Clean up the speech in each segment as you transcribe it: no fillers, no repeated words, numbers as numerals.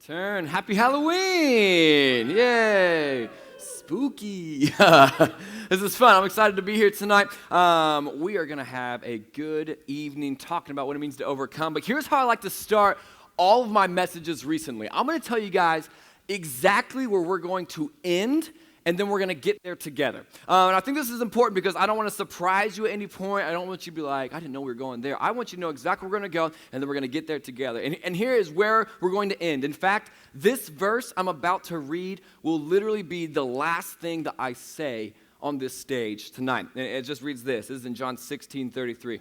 Return. Happy Halloween! Yay! Spooky. This is fun. I'm excited to be here tonight. We are going to have a good evening talking about what it means to overcome. But here's how I like to start all of my messages recently. I'm going to tell you guys exactly where we're going to end, and then we're going to get there together. And I think this is important because I don't want to surprise you at any point. I don't want you to be like, I didn't know we were going there. I want you to know exactly where we're going to go, and then we're going to get there together. And here is where we're going to end. In fact, this verse I'm about to read will literally be the last thing that I say on this stage tonight. And it just reads this. This is in John 16:33.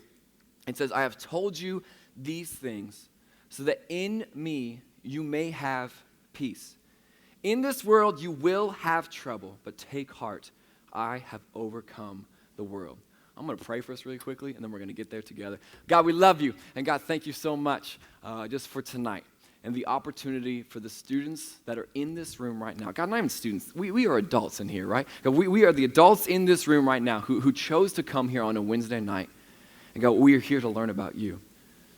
It says, I have told you these things so that in me you may have peace. In this world, you will have trouble, but take heart. I have overcome the world. I'm going to pray for us really quickly, and then we're going to get there together. God, we love you, and God, thank you so much just for tonight and the opportunity for the students that are in this room right now. God, not even students. We are adults in here, right? God, we are the adults in this room right now who chose to come here on a Wednesday night. And God, we are here to learn about you.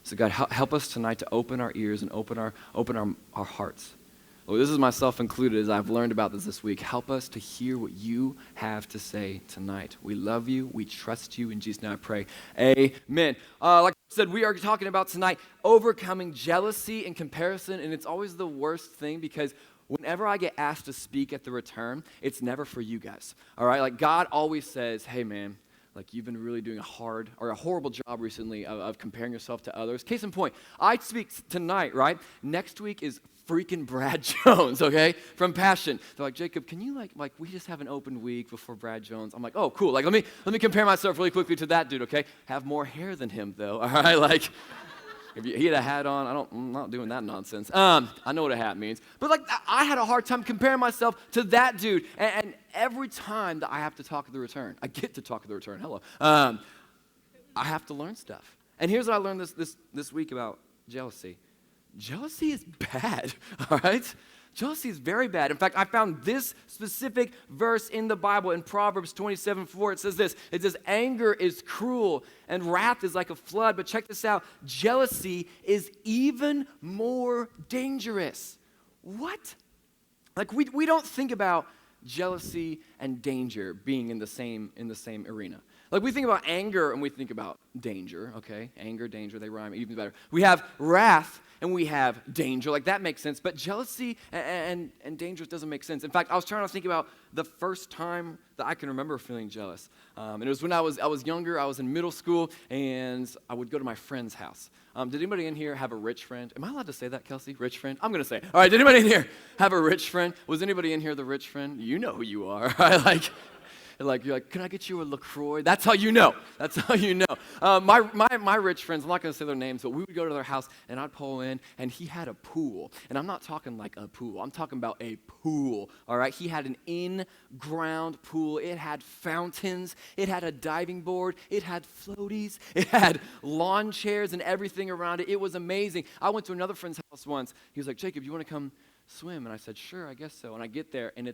So God, help us tonight to open our ears and open our hearts. Lord, this is myself included as I've learned about this week. Help us to hear what you have to say tonight. We love you. We trust you. In Jesus' name I pray. Amen. Like I said, we are talking about tonight overcoming jealousy and comparison, and it's always the worst thing because whenever I get asked to speak at the return, it's never for you guys, all right? Like God always says, hey, man, like you've been really doing a horrible job recently of comparing yourself to others. Case in point, I speak tonight, right? Next week is freaking Brad Jones, okay, from Passion. They're like, Jacob, can you like we just have an open week before Brad Jones? I'm like, oh, cool. Like, let me compare myself really quickly to that dude, okay? Have more hair than him, though, all right? Like, if he had a hat on, I'm not doing that nonsense. I know what a hat means. But, like, I had a hard time comparing myself to that dude. And every time that I have to talk at the return, I get to talk at the return, hello, I have to learn stuff. And here's what I learned this week about jealousy. Jealousy is bad, all right? Jealousy is very bad. In fact, I found this specific verse in the Bible in Proverbs 27:4. It says this. It says, anger is cruel and wrath is like a flood. But check this out. Jealousy is even more dangerous. What? Like we don't think about jealousy and danger being in the same arena. Like we think about anger and we think about danger, okay? Anger, danger, they rhyme even better. We have wrath and we have danger. Like that makes sense. But jealousy and danger doesn't make sense. In fact, I was trying to think about the first time that I can remember feeling jealous. And it was when I was younger. I was in middle school and I would go to my friend's house. Did anybody in here have a rich friend? Am I allowed to say that, Kelsey? Rich friend? I'm going to say it. All right, did anybody in here have a rich friend? Was anybody in here the rich friend? You know who you are, right? You're like, can I get you a LaCroix? That's how you know. That's how you know. My rich friends, I'm not going to say their names, but we would go to their house, and I'd pull in, and he had a pool. And I'm not talking like a pool. I'm talking about a pool, all right? He had an in-ground pool. It had fountains. It had a diving board. It had floaties. It had lawn chairs and everything around it. It was amazing. I went to another friend's house once. He was like, Jacob, you want to come swim? And I said, sure, I guess so. And I get there, and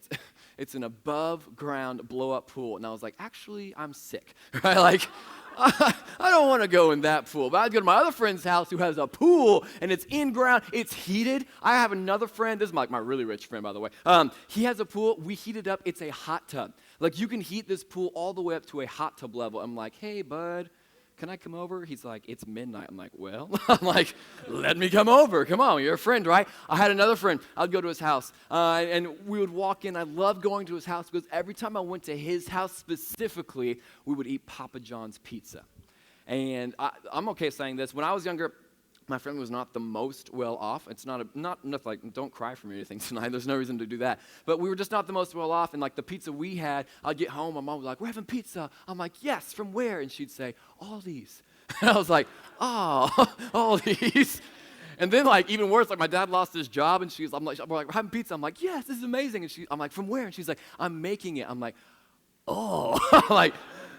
it's an above-ground blow-up pool. And I was like, actually, I'm sick, right? Like, I don't want to go in that pool. But I'd go to my other friend's house who has a pool, and it's in-ground. It's heated. I have another friend. This is my really rich friend, by the way. He has a pool. We heat it up. It's a hot tub. Like, you can heat this pool all the way up to a hot tub level. I'm like, hey, bud, can I come over? He's like, it's midnight. I'm like, well, let me come over. Come on, you're a friend, right? I had another friend. I'd go to his house, and we would walk in. I loved going to his house because every time I went to his house specifically, we would eat Papa John's pizza. And I'm okay saying this. When I was younger, my friend was not the most well off. It's not like, don't cry for me or anything tonight. There's no reason to do that. But we were just not the most well off. And like the pizza we had, I'd get home. My mom was like, we're having pizza. I'm like, yes, from where? And she'd say, Aldi's. And I was like, oh, Aldi's. And then like even worse, like my dad lost his job and we're like, we're having pizza. I'm like, yes, this is amazing. And I'm like, from where? And she's like, I'm making it. I'm like, oh, like,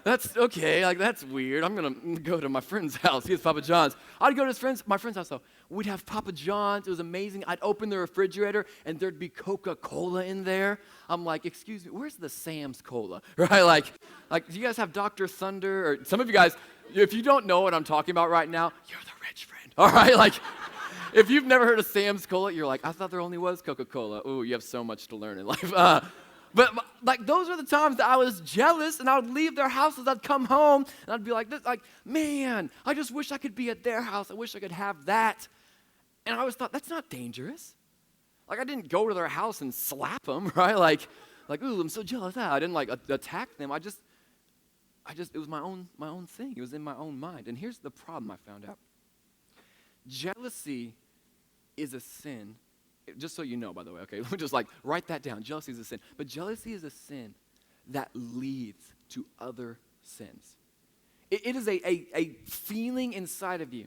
that's okay, like that's weird. I'm gonna go to my friend's house. He has Papa John's. I'd go to my friend's house though. We'd have Papa John's. It was amazing. I'd open the refrigerator and there'd be Coca-Cola in there. I'm like, excuse me, where's the Sam's Cola? Right? Like, do you guys have Dr. Thunder? Or some of you guys, if you don't know what I'm talking about right now, you're the rich friend. All right, like. If you've never heard of Sam's Cola, you're like, I thought there only was Coca-Cola. Ooh, you have so much to learn in life. But like those are the times that I was jealous, and I would leave their houses. I'd come home, and I'd be like, man, I just wish I could be at their house. I wish I could have that. And I always thought, that's not dangerous. Like, I didn't go to their house and slap them, right? Like, ooh, I'm so jealous. I didn't like attack them. It was my own thing. It was in my own mind. And here's the problem I found out. Jealousy is a sin. Just so you know, by the way, okay? Let me just like write that down. Jealousy is a sin. But jealousy is a sin that leads to other sins. It is a feeling inside of you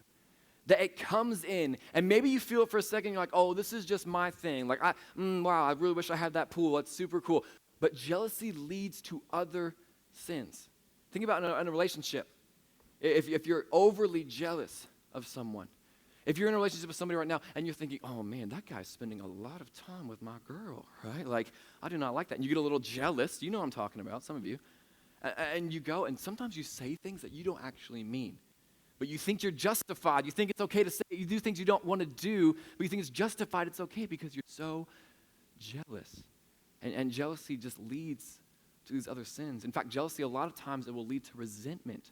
that it comes in, and maybe you feel it for a second, you're like, oh, this is just my thing. Like, wow, I really wish I had that pool. That's super cool. But jealousy leads to other sins. Think about in a relationship. If you're overly jealous of someone, if you're in a relationship with somebody right now and you're thinking, oh man, that guy's spending a lot of time with my girl, right? Like, I do not like that. And you get a little jealous. You know what I'm talking about, some of you. And you go, and sometimes you say things that you don't actually mean. But you think you're justified. You think it's okay to say. You do things you don't want to do, but you think it's justified. It's okay because you're so jealous. And jealousy just leads to these other sins. In fact, jealousy, a lot of times, it will lead to resentment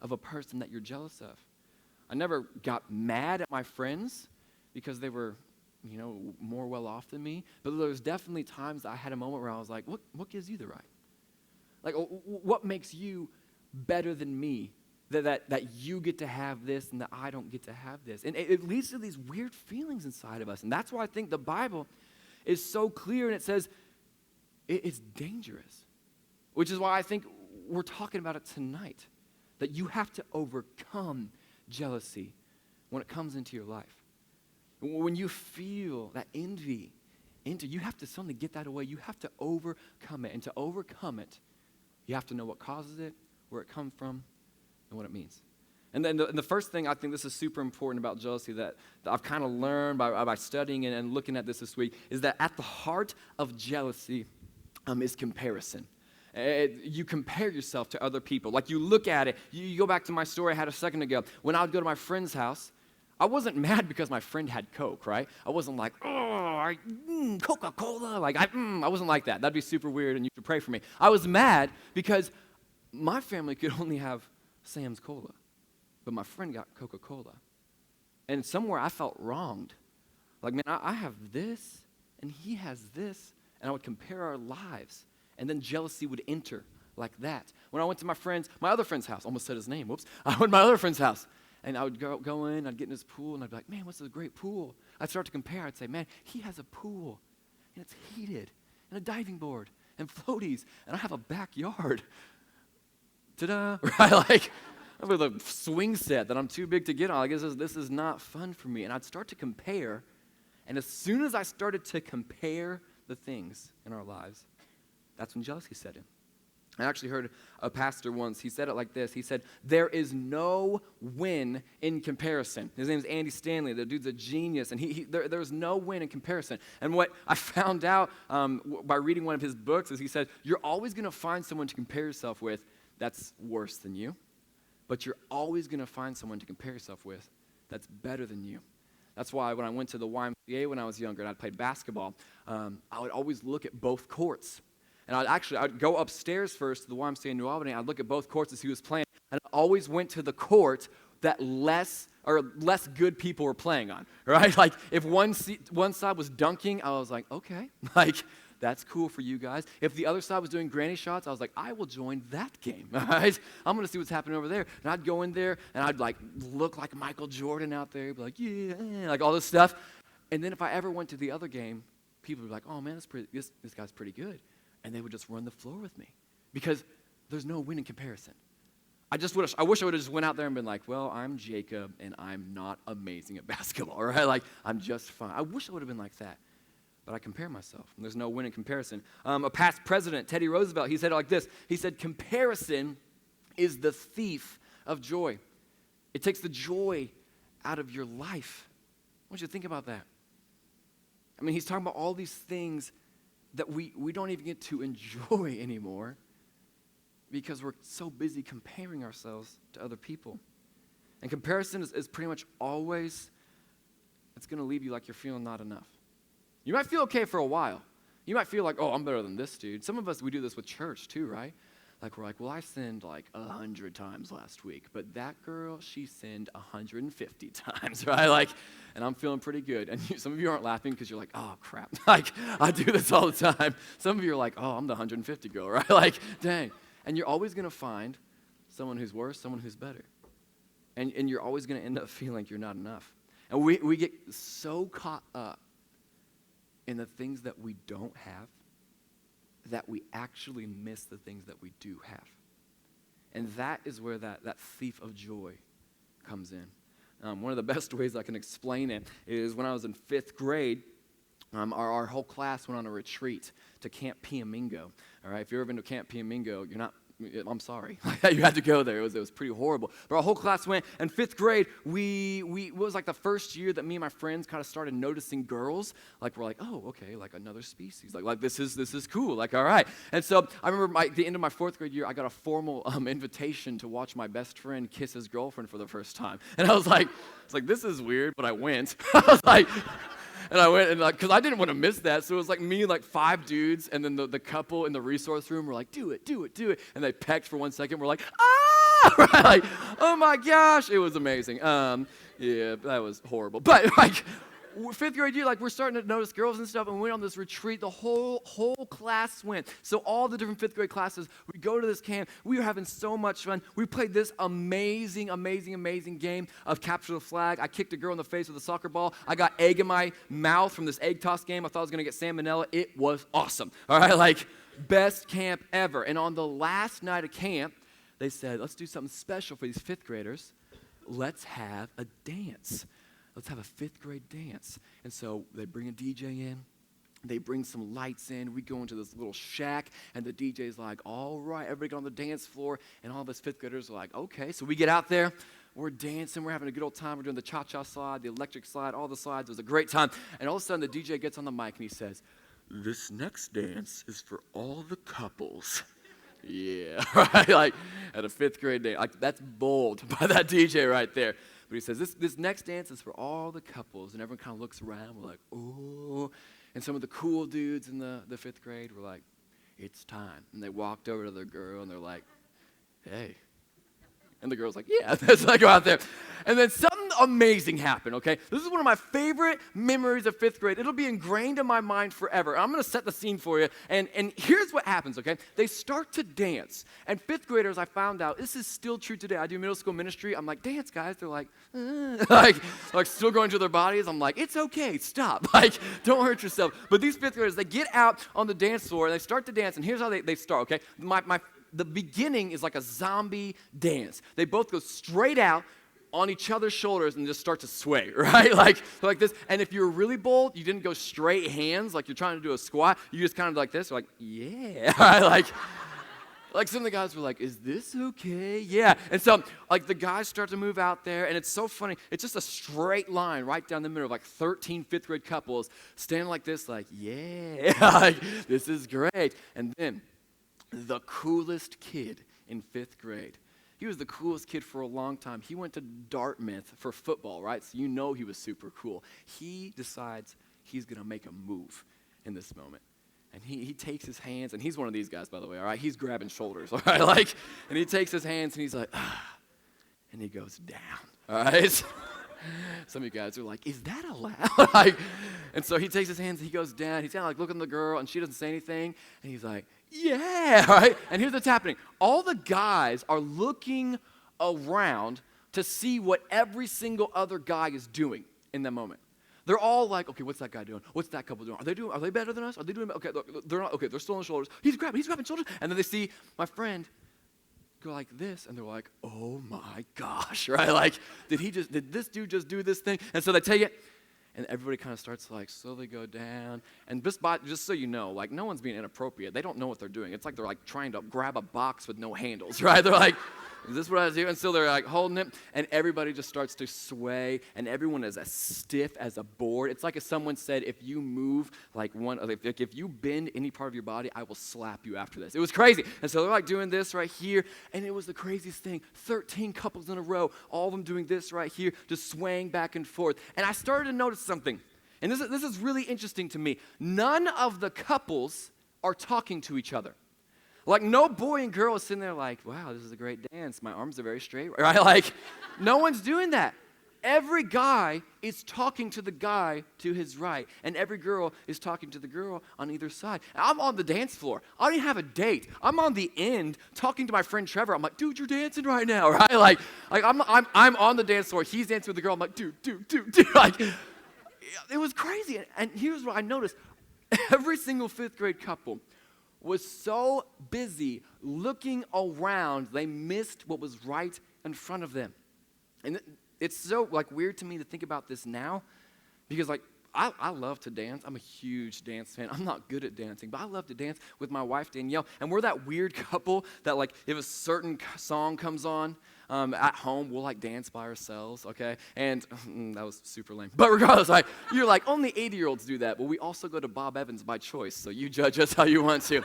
of a person that you're jealous of. I never got mad at my friends because they were, more well off than me. But there was definitely times I had a moment where I was like, what gives you the right? Like, what makes you better than me? That you get to have this and that I don't get to have this. And it leads to these weird feelings inside of us. And that's why I think the Bible is so clear, and it says it's dangerous. Which is why I think we're talking about it tonight. That you have to overcome jealousy when it comes into your life. When you feel that envy, you have to suddenly get that away. You have to overcome it. And to overcome it, you have to know what causes it, where it comes from, and what it means. And then the first thing, I think this is super important about jealousy that I've kind of learned by studying and looking at this week, is that at the heart of jealousy is comparison. You compare yourself to other people. Like, you look at it. You go back to my story I had a second ago. When I would go to my friend's house, I wasn't mad because my friend had Coke, right? I wasn't like, Coca-Cola. Like, I wasn't like that. That'd be super weird, and you should pray for me. I was mad because my family could only have Sam's Cola, but my friend got Coca-Cola. And somewhere I felt wronged. Like, man, I have this, and he has this, and I would compare our lives, and then jealousy would enter like that. When I went to my other friend's house, almost said his name, whoops. I went to my other friend's house, and I would go in, I'd get in his pool, and I'd be like, man, what's this great pool? I'd start to compare. I'd say, man, he has a pool, and it's heated, and a diving board, and floaties, and I have a backyard. Ta-da, right? Like, with a swing set that I'm too big to get on. Like, this is not fun for me. And I'd start to compare, and as soon as I started to compare the things in our lives, that's when jealousy set in. I actually heard a pastor once, he said it like this. He said, there is no win in comparison. His name's Andy Stanley. The dude's a genius, and there's no win in comparison. And what I found out by reading one of his books is he said, you're always going to find someone to compare yourself with that's worse than you, but you're always going to find someone to compare yourself with that's better than you. That's why when I went to the YMCA when I was younger and I played basketball, I would always look at both courts. And I'd go upstairs first to the YMCA in New Albany. I'd look at both courts as he was playing, and I always went to the court that less good people were playing on, right? Like, if one side was dunking, I was like, okay, like, that's cool for you guys. If the other side was doing granny shots, I was like, I will join that game, all right? I'm going to see what's happening over there. And I'd go in there, and I'd, like, look like Michael Jordan out there, be like, yeah, like all this stuff. And then if I ever went to the other game, people would be like, oh, man, this guy's pretty good. And they would just run the floor with me because there's no win in comparison. I wish I would have just went out there and been like, well, I'm Jacob, and I'm not amazing at basketball, right? Like, I'm just fine. I wish I would have been like that. But I compare myself, and there's no win in comparison. A past president, Teddy Roosevelt, he said it like this. He said, comparison is the thief of joy. It takes the joy out of your life. I want you to think about that. I mean, he's talking about all these things that we don't even get to enjoy anymore because we're so busy comparing ourselves to other people. And comparison is pretty much always it's going to leave you like you're feeling not enough. You might feel okay for a while. You might feel like, oh, I'm better than this dude. Some of us, we do this with church too, right? Like we're like, well, I sinned like 100 times last week, but that girl, she sinned 150 times, right? Like, and I'm feeling pretty good. And some of you aren't laughing because you're like, oh, crap. Like, I do this all the time. Some of you are like, oh, I'm the 150 girl, right? Like, dang. And you're always going to find someone who's worse, someone who's better. And you're always going to end up feeling like you're not enough. And we get so caught up in the things that we don't have that we actually miss the things that we do have. And that is where that thief of joy comes in. One of the best ways I can explain it is when I was in 5th grade, our whole class went on a retreat to Camp Piamingo. All right, if you've ever been to Camp Piamingo, I'm sorry. You had to go there. It was pretty horrible. But our whole class went. In 5th grade, it was like the first year that me and my friends kind of started noticing girls. Like, we're like, oh, okay, like another species. Like this is cool. Like, all right. And so I remember at the end of my 4th grade year, I got a formal invitation to watch my best friend kiss his girlfriend for the first time. And I was like, this is weird, but I went. I was like... And I went, and because I didn't want to miss that, so it was like me and like 5 dudes, and then the couple in the resource room were like, do it. And they pecked for 1 second. We're like, ah! Right? Like, oh my gosh, it was amazing. Yeah, that was horrible. But like, 5th grade year, like we're starting to notice girls and stuff, and we went on this retreat. The whole class went. So all the different 5th grade classes, we go to this camp. We were having so much fun. We played this amazing game of capture the flag. I kicked a girl in the face with a soccer ball. I got egg in my mouth from this egg toss game. I thought I was going to get salmonella. It was awesome. All right, like best camp ever. And on the last night of camp, they said, let's do something special for these 5th graders. Let's have a dance. Let's have a 5th grade dance. And so they bring a DJ in. They bring some lights in. We go into this little shack, and the DJ's like, all right, everybody get on the dance floor. And all of us 5th graders are like, okay. So we get out there. We're dancing. We're having a good old time. We're doing the cha-cha slide, the electric slide, all the slides. It was a great time. And all of a sudden, the DJ gets on the mic, and he says, this next dance is for all the couples. Yeah, right? Like at a 5th grade dance. Like that's bold by that DJ right there. But he says, this next dance is for all the couples. And everyone kind of looks around. We're like, oh. And some of the cool dudes in the 5th grade were like, it's time. And they walked over to the girl, and they're like, hey. And the girl's like, yeah. So I go out there. And then something amazing happened, okay? This is one of my favorite memories of 5th grade. It'll be ingrained in my mind forever. I'm going to set the scene for you. And here's what happens, okay? They start to dance. And 5th graders, I found out, this is still true today. I do middle school ministry. I'm like, dance, guys. They're like, like still going through their bodies. I'm like, it's okay. Stop. Like, don't hurt yourself. But these 5th graders, they get out on the dance floor, and they start to dance. And here's how they start, okay? The beginning is like a zombie dance. They both go straight out on each other's shoulders and just start to sway, right? Like this. And if you're really bold, you didn't go straight hands like you're trying to do a squat. You just kind of like this. You're like, yeah. Right? Like some of the guys were like, is this okay? Yeah. And so like the guys start to move out there, and it's so funny. It's just a straight line right down the middle of like 13 5th grade couples standing like this, like, yeah. Like, this is great. And then the coolest kid in 5th grade. He was the coolest kid for a long time. He went to Dartmouth for football, right? So you know he was super cool. He decides he's going to make a move in this moment. And he takes his hands, and he's one of these guys, by the way, all right? He's grabbing shoulders, all right? Like, and he takes his hands, and he's like, and he goes down, all right? Some of you guys are like, is that allowed? Like, and so he takes his hands, and he goes down. He's kind of like looking at the girl, and she doesn't say anything. And he's like, yeah, right? And here's what's happening. All the guys are looking around to see what every single other guy is doing in that moment. They're all like, okay, what's that guy doing? What's that couple doing? Are they better than us? Are they doing, okay, look, they're not, okay, they're still on the shoulders. He's grabbing shoulders. And then they see my friend go like this, and they're like, oh my gosh, right? Like, did this dude just do this thing? And so they take it, and everybody kind of starts to like slowly go down. And just so you know, like no one's being inappropriate. They don't know what they're doing. It's like they're like trying to grab a box with no handles, right? They're like Is this what I do? And so they're like holding it, and everybody just starts to sway, and everyone is as stiff as a board. It's like if someone said, if you move if you bend any part of your body, I will slap you after this. It was crazy. And so they're like doing this right here, and it was the craziest thing. 13 couples in a row, all of them doing this right here, just swaying back and forth. And I started to notice something, and this is really interesting to me. None of the couples are talking to each other. Like, no boy and girl is sitting there like, wow, this is a great dance. My arms are very straight, right? Like, no one's doing that. Every guy is talking to the guy to his right, and every girl is talking to the girl on either side. I'm on the dance floor. I don't even have a date. I'm on the end talking to my friend Trevor. I'm like, dude, you're dancing right now, right? Like I'm on the dance floor. He's dancing with the girl. I'm like, dude. Like, it was crazy. And here's what I noticed. Every single fifth grade couple was so busy looking around, they missed what was right in front of them. And it's so weird to me to think about this now, because I love to dance. I'm a huge dance fan. I'm not good at dancing, but I love to dance with my wife, Danielle. And we're that weird couple that if a certain song comes on, at home, we'll dance by ourselves, okay? And that was super lame. But regardless, you're only 80-year-olds do that. But we also go to Bob Evans by choice, so you judge us how you want to.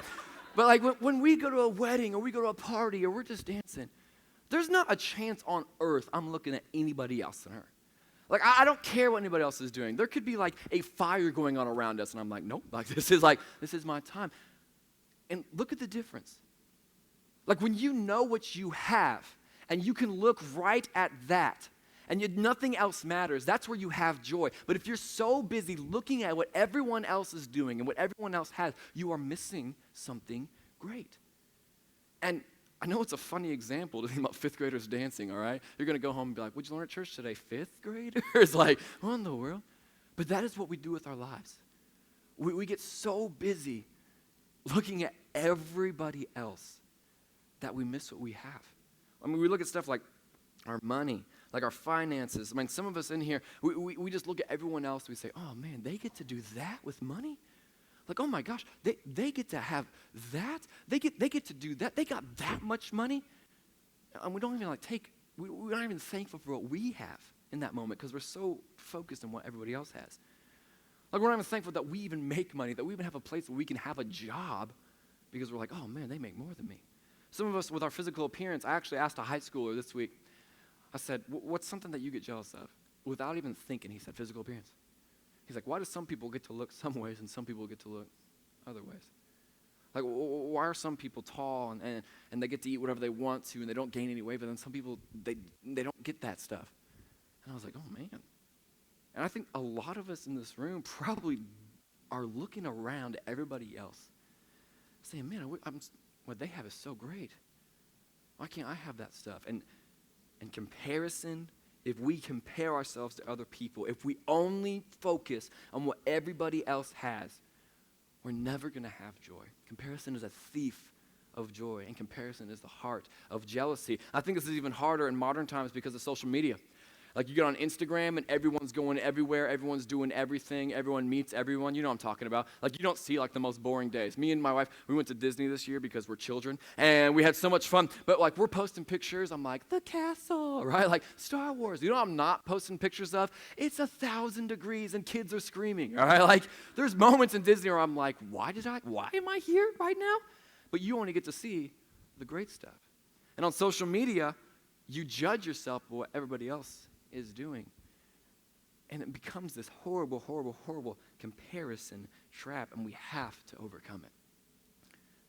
But when we go to a wedding or we go to a party or we're just dancing, there's not a chance on earth I'm looking at anybody else than her. I don't care what anybody else is doing. There could be a fire going on around us, and I'm like, nope, this is my time. And look at the difference. When you know what you have, and you can look right at that, and nothing else matters, that's where you have joy. But if you're so busy looking at what everyone else is doing and what everyone else has, you are missing something great. And I know it's a funny example to think about fifth graders dancing, all right? You're going to go home and be like, what'd you learn at church today? Fifth graders? What in the world? But that is what we do with our lives. We get so busy looking at everybody else that we miss what we have. I mean, we look at stuff like our money, our finances. I mean, some of us in here, we just look at everyone else. We say, oh, man, they get to do that with money? Oh, my gosh, they get to have that? They get to do that? They got that much money? And we don't even we're not even thankful for what we have in that moment because we're so focused on what everybody else has. We're not even thankful that we even make money, that we even have a place where we can have a job because we're like, oh, man, they make more than me. Some of us with our physical appearance, I actually asked a high schooler this week, I said, what's something that you get jealous of? Without even thinking, he said, physical appearance. He's like, why do some people get to look some ways and some people get to look other ways? Why are some people tall and they get to eat whatever they want to and they don't gain any weight, but then some people, they don't get that stuff? And I was like, oh, man. And I think a lot of us in this room probably are looking around at everybody else saying, man, what they have is so great. Why can't I have that stuff? And comparison, if we compare ourselves to other people, if we only focus on what everybody else has, we're never going to have joy. Comparison is a thief of joy, and comparison is the heart of jealousy. I think this is even harder in modern times because of social media. You get on Instagram and everyone's going everywhere, everyone's doing everything, everyone meets everyone. You know what I'm talking about. You don't see the most boring days. Me and my wife, we went to Disney this year because we're children, and we had so much fun. But we're posting pictures. I'm like, the castle, right? Star Wars. You know what I'm not posting pictures of? It's 1,000 degrees and kids are screaming, all right? There's moments in Disney where I'm like, why am I here right now? But you only get to see the great stuff. And on social media, you judge yourself by what everybody else is doing. And it becomes this horrible, horrible, horrible comparison trap, and we have to overcome it.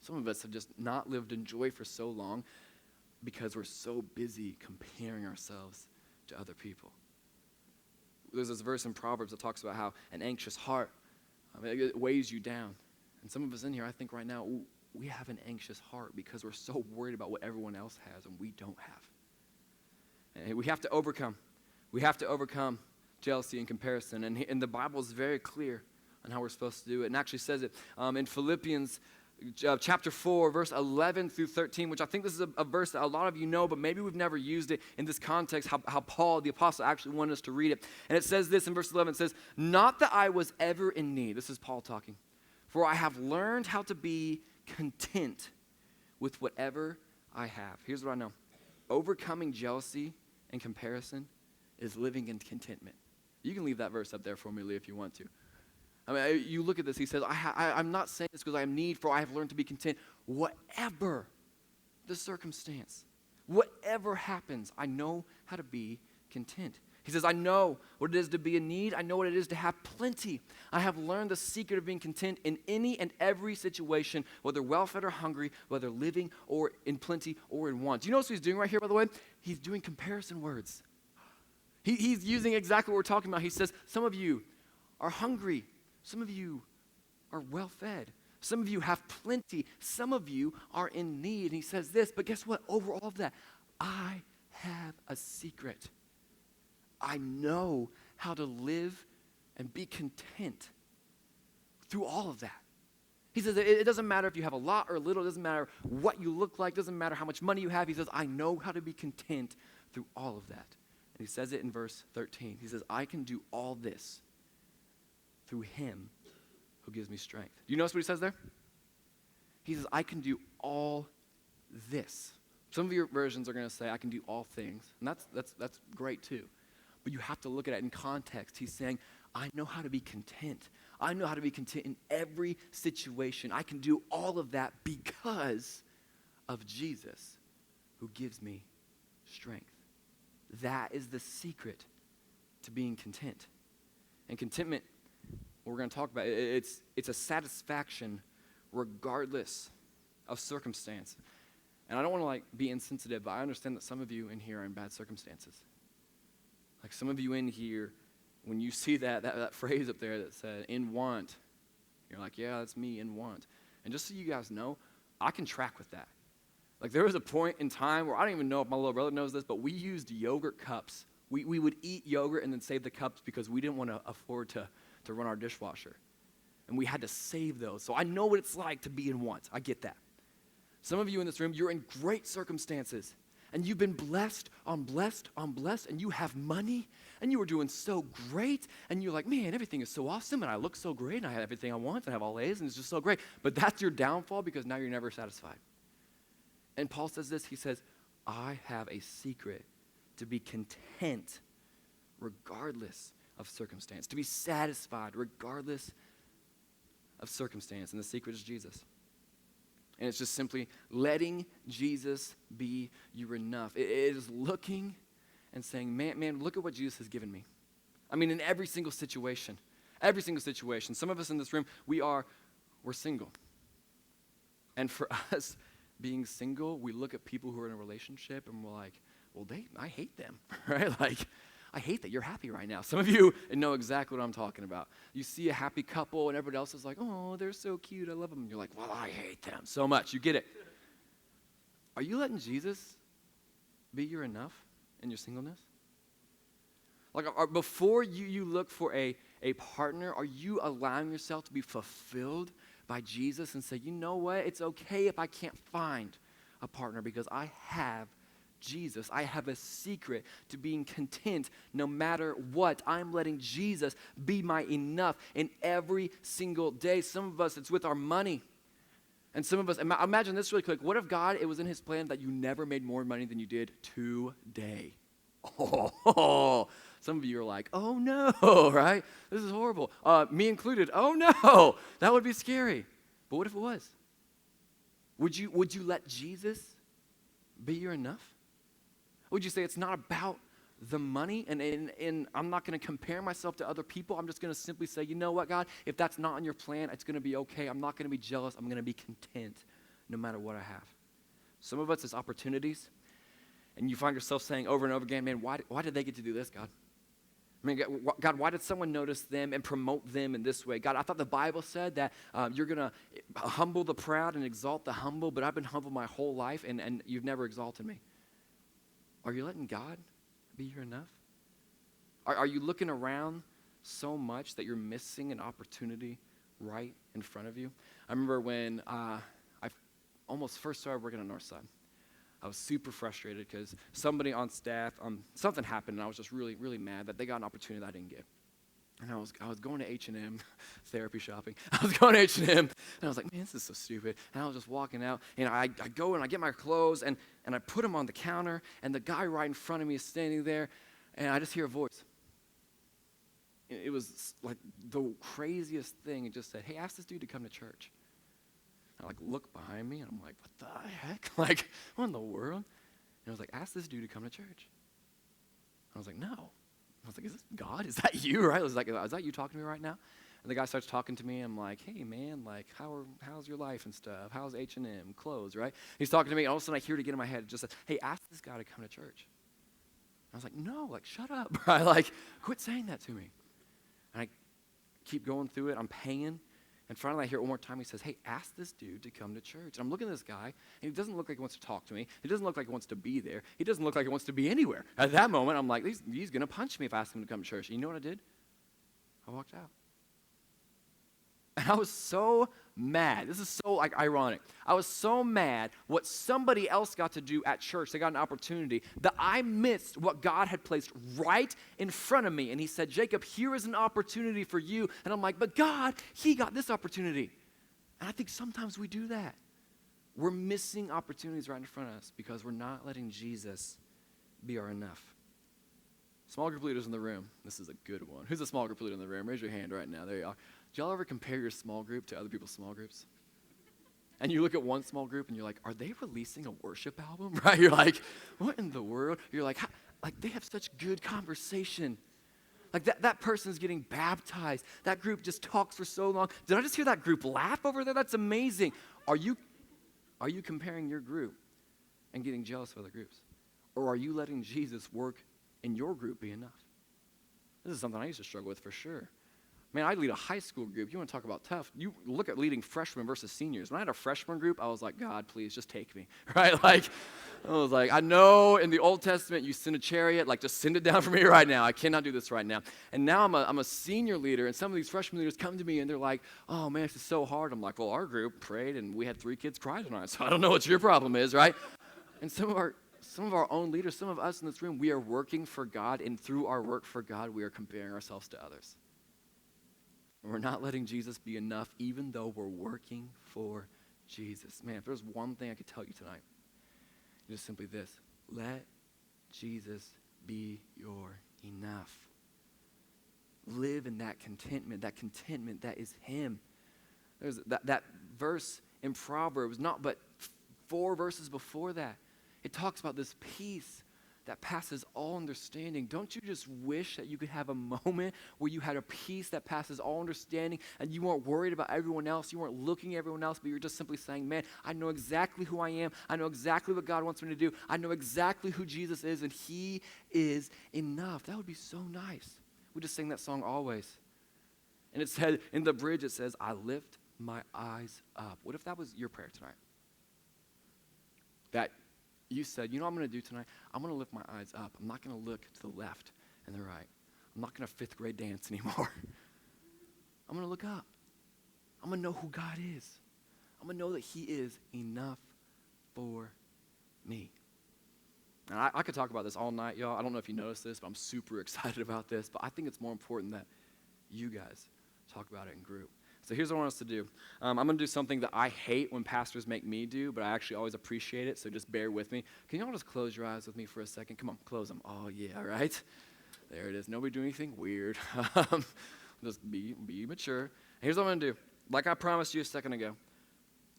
Some of us have just not lived in joy for so long because we're so busy comparing ourselves to other people. There's this verse in Proverbs that talks about how an anxious heart, it weighs you down. And some of us in here, I think right now, we have an anxious heart because we're so worried about what everyone else has and we don't have. And we have to overcome. We have to overcome jealousy and comparison. And the Bible is very clear on how we're supposed to do it. And actually says it in Philippians chapter 4, verse 11 through 13, which I think this is a verse that a lot of you know, but maybe we've never used it in this context, how Paul, the apostle, actually wanted us to read it. And it says this in verse 11, it says, not that I was ever in need. This is Paul talking. For I have learned how to be content with whatever I have. Here's what I know. overcoming jealousy and comparison is living in contentment. You can leave that verse up there for me, Lee, if you want to. I mean, you look at this, he says, I'm not saying this because I have need, for I have learned to be content. Whatever the circumstance, whatever happens, I know how to be content. He says, I know what it is to be in need. I know what it is to have plenty. I have learned the secret of being content in any and every situation, whether well-fed or hungry, whether living or in plenty or in want. Do you know what he's doing right here, by the way? He's doing comparison words. He's using exactly what we're talking about. He says, some of you are hungry. Some of you are well-fed. Some of you have plenty. Some of you are in need. And he says this, but guess what? Over all of that, I have a secret. I know how to live and be content through all of that. He says it doesn't matter if you have a lot or a little. It doesn't matter what you look like. It doesn't matter how much money you have. He says, I know how to be content through all of that. And he says it in verse 13. He says, I can do all this through him who gives me strength. Do you notice what he says there? He says, I can do all this. Some of your versions are going to say, I can do all things. And that's great too. But you have to look at it in context. He's saying, I know how to be content. I know how to be content in every situation. I can do all of that because of Jesus who gives me strength. That is the secret to being content. And contentment, what we're going to talk about, it's a satisfaction regardless of circumstance. And I don't want to be insensitive, but I understand that some of you in here are in bad circumstances. Like some of you in here, when you see that phrase up there that said, in want, you're like, yeah, that's me, in want. And just so you guys know, I can track with that. Like there was a point in time where I don't even know if my little brother knows this, but we used yogurt cups. We would eat yogurt and then save the cups because we didn't want to afford to run our dishwasher. And we had to save those. So I know what it's like to be in want. I get that. Some of you in this room, you're in great circumstances. And you've been blessed on blessed on blessed, and you have money, and you are doing so great, and you're like, man, everything is so awesome, and I look so great, and I have everything I want, and I have all A's, and it's just so great. But that's your downfall because now you're never satisfied. And Paul says this, he says, I have a secret to be content regardless of circumstance, to be satisfied regardless of circumstance, and the secret is Jesus. And it's just simply letting Jesus be your enough. It is looking and saying, man, look at what Jesus has given me. I mean, in every single situation. Every single situation. Some of us in this room, we're single. And for us, being single, we look at people who are in a relationship and we're like, well, I hate them, right? Like, I hate that you're happy right now. Some of you know exactly what I'm talking about. You see a happy couple and everybody else is like, oh, they're so cute, I love them. And you're like, well, I hate them so much. You get it. Are you letting Jesus be your enough in your singleness? Like, before you look for a partner, are you allowing yourself to be fulfilled by Jesus and say, you know what, it's okay if I can't find a partner because I have Jesus. I have a secret to being content no matter what. I'm letting Jesus be my enough in every single day. Some of us, it's with our money. And some of us, imagine this really quick. What if God, it was in his plan that you never made more money than you did today? Oh, some of you are like, oh no, right? This is horrible. Me included. Oh no, that would be scary. But what if it was? Would you let Jesus be your enough? Would you say it's not about the money and I'm not going to compare myself to other people? I'm just going to simply say, you know what, God, if that's not on your plan, it's going to be okay. I'm not going to be jealous. I'm going to be content no matter what I have. Some of us, it's opportunities, and you find yourself saying over and over again, man, why did they get to do this, God? I mean, God, why did someone notice them and promote them in this way? God, I thought the Bible said that you're going to humble the proud and exalt the humble, but I've been humble my whole life, and you've never exalted me. Are you letting God be your enough? Are you looking around so much that you're missing an opportunity right in front of you? I remember when I almost first started working on Northside. I was super frustrated because somebody on staff, something happened, and I was just really, really mad that they got an opportunity that I didn't get. And I was going to H&M, therapy shopping. I was going to H&M, and I was like, man, this is so stupid. And I was just walking out, and I go and I get my clothes, and I put them on the counter, and the guy right in front of me is standing there, and I just hear a voice. It was like the craziest thing. It just said, hey, ask this dude to come to church. I look behind me, and I'm like, what the heck? What in the world? And I was like, ask this dude to come to church. I was like, no. I was like, is this God? Is that you, right? I was like, is that you talking to me right now? And the guy starts talking to me. I'm like, hey, man, how's your life and stuff? How's H&M, clothes, right? He's talking to me. All of a sudden, I hear it again in my head. It just said, hey, ask this guy to come to church. I was like, no, shut up, right? Quit saying that to me. And I keep going through it. I'm paying. And finally, I hear it one more time. He says, hey, ask this dude to come to church. And I'm looking at this guy, and he doesn't look like he wants to talk to me. He doesn't look like he wants to be there. He doesn't look like he wants to be anywhere. At that moment, I'm like, he's going to punch me if I ask him to come to church. And you know what I did? I walked out. And I was so mad. This is so ironic. I was so mad what somebody else got to do at church. They got an opportunity that I missed what God had placed right in front of me. And he said, Jacob, here is an opportunity for you. And I'm like, but God, he got this opportunity. And I think sometimes we do that. We're missing opportunities right in front of us because we're not letting Jesus be our enough. Small group leaders in the room. This is a good one. Who's a small group leader in the room? Raise your hand right now. There you are. Do y'all ever compare your small group to other people's small groups? And you look at one small group and you're like, are they releasing a worship album? Right? You're like, what in the world? You're like, they have such good conversation. That person's getting baptized. That group just talks for so long. Did I just hear that group laugh over there? That's amazing. Are you comparing your group and getting jealous of other groups? Or are you letting Jesus work in your group be enough? This is something I used to struggle with for sure. Man, I lead a high school group. You want to talk about tough? You look at leading freshmen versus seniors. When I had a freshman group, I was like, God, please, just take me, right? I was like, I know in the Old Testament you send a chariot, just send it down for me right now. I cannot do this right now. And now I'm a senior leader, and some of these freshman leaders come to me, and they're like, oh, man, this is so hard. I'm like, well, our group prayed, and we had 3 kids cry tonight, so I don't know what your problem is, right? And some of our own leaders, some of us in this room, we are working for God, and through our work for God, we are comparing ourselves to others. And we're not letting Jesus be enough, even though we're working for Jesus. Man, if there's one thing I could tell you tonight, it's just simply this. Let Jesus be your enough. Live in that contentment that is him. There's that verse in Proverbs, not but 4 verses before that. It talks about this peace that passes all understanding. Don't you just wish that you could have a moment where you had a peace that passes all understanding and you weren't worried about everyone else, you weren't looking at everyone else, but you're just simply saying, man, I know exactly who I am. I know exactly what God wants me to do. I know exactly who Jesus is, and he is enough. That would be so nice. We just sing that song always. And it said, in the bridge, it says, I lift my eyes up. What if that was your prayer tonight? That you said, you know what I'm going to do tonight? I'm going to lift my eyes up. I'm not going to look to the left and the right. I'm not going to 5th grade dance anymore. I'm going to look up. I'm going to know who God is. I'm going to know that he is enough for me. And I could talk about this all night, y'all. I don't know if you noticed this, but I'm super excited about this. But I think it's more important that you guys talk about it in group. So here's what I want us to do. I'm going to do something that I hate when pastors make me do, but I actually always appreciate it, so just bear with me. Can y'all just close your eyes with me for a second? Come on, close them. Oh, yeah, right? There it is. Nobody do anything weird. Just be mature. And here's what I'm going to do. Like I promised you a second ago,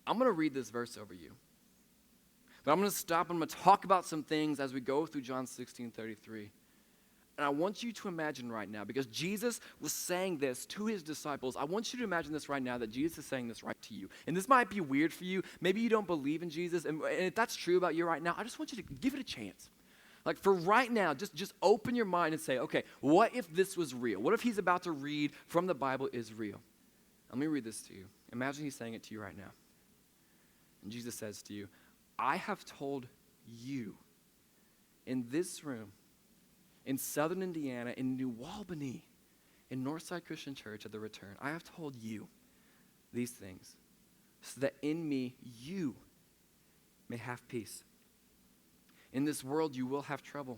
I'm going to read this verse over you. But I'm going to stop and I'm going to talk about some things as we go through John 16:33. And I want you to imagine right now, because Jesus was saying this to his disciples, I want you to imagine this right now, that Jesus is saying this right to you. And this might be weird for you. Maybe you don't believe in Jesus. And if that's true about you right now, I just want you to give it a chance. For right now, just open your mind and say, okay, what if this was real? What if he's about to read from the Bible is real? Let me read this to you. Imagine he's saying it to you right now. And Jesus says to you, I have told you in this room, in Southern Indiana, in New Albany, in Northside Christian Church at the Return, I have told you these things so that in me you may have peace. In this world you will have trouble.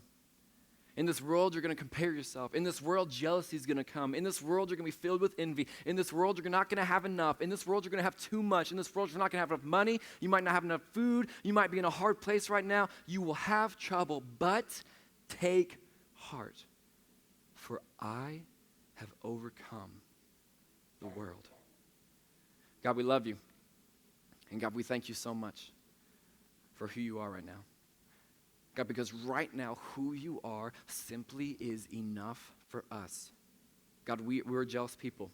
In this world, you're going to compare yourself. In this world, jealousy is going to come. In this world, you're going to be filled with envy. In this world, you're not going to have enough. In this world, you're going to have too much. In this world, you're not going to have enough money. You might not have enough food. You might be in a hard place right now. You will have trouble, but take heart, for I have overcome the world. God, we love you. And God, we thank you so much for who you are right now. God, because right now, who you are simply is enough for us. God, we're jealous people.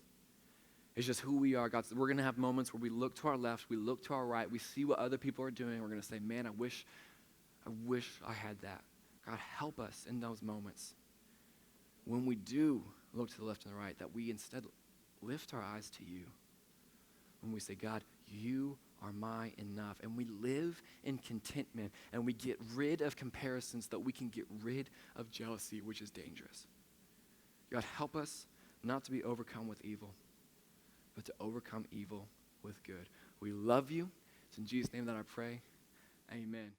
It's just who we are. God, we're going to have moments where we look to our left, we look to our right, we see what other people are doing, we're going to say, man, I wish I had that. God, help us in those moments. When we do look to the left and the right, that we instead lift our eyes to you. When we say, God, you are my enough. And we live in contentment, and we get rid of comparisons so that we can get rid of jealousy, which is dangerous. God, help us not to be overcome with evil, but to overcome evil with good. We love you. It's in Jesus' name that I pray. Amen.